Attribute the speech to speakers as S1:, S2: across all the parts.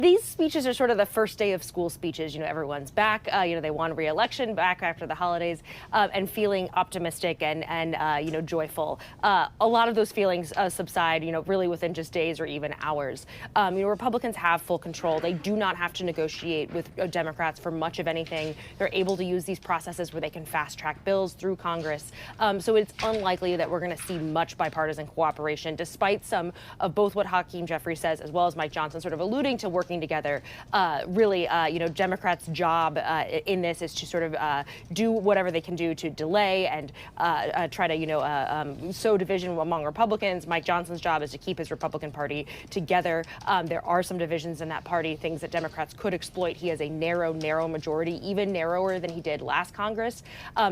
S1: These speeches are sort of the first day of school speeches. Everyone's back. They won re-election back after the holidays, and feeling optimistic and joyful. A lot of those feelings subside, really within just days or even hours. Republicans have full control. They do not have to negotiate with Democrats for much of anything. They're able to use these processes where they can fast track bills through Congress. So it's unlikely that we're going to see much bipartisan cooperation, despite some of both what Hakeem Jeffries says as well as Mike Johnson sort of alluding to working together. Democrats' job in this is to sort of do whatever they can do to delay and try to, sow division among Republicans. Mike Johnson's job is to keep his Republican Party together. There are some divisions in that party, things that Democrats could exploit. He has a narrow majority, even narrower than he did last Congress.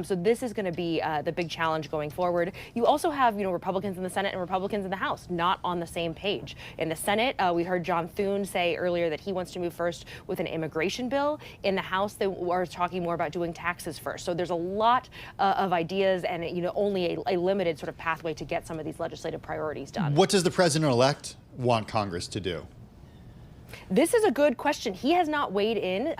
S1: So this is going to be the big challenge going forward. You also have, Republicans in the Senate and Republicans in the House not on the same page. In the Senate, we heard John Thune say earlier that he wants to move first with an immigration bill. In the House, they are talking more about doing taxes first. So there's a lot of ideas and, only a limited sort of pathway to get some of these legislative priorities done.
S2: What does the president-elect want Congress to do?
S1: This is a good question. He has not weighed in.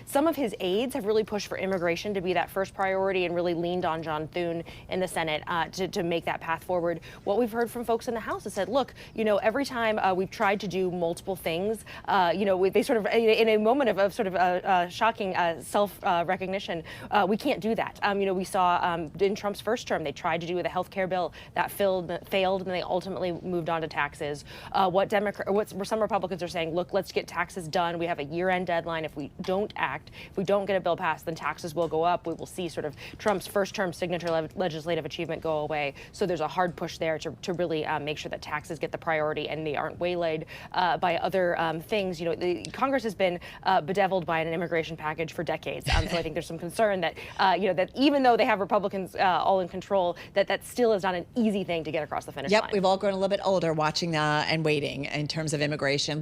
S1: Some of his aides have really pushed for immigration to be that first priority and really leaned on John Thune in the Senate to make that path forward. What we've heard from folks in the House has said, look, every time we've tried to do multiple things, they sort of, in a moment of sort of shocking self-recognition, we can't do that. We saw in Trump's first term, they tried to do with a health care bill that failed, and they ultimately moved on to taxes. What some Republicans are saying, look, let's get taxes done. We have a year-end deadline. If we don't act, if we don't get a bill passed, then taxes will go up. We will see sort of Trump's first-term signature legislative achievement go away. So there's a hard push there to really make sure that taxes get the priority and they aren't waylaid by other things. Congress has been bedeviled by an immigration package for decades. So I think there's some concern that that even though they have Republicans all in control, that still is not an easy thing to get across the finish line.
S3: We've all grown a little bit older watching and waiting in terms of immigration.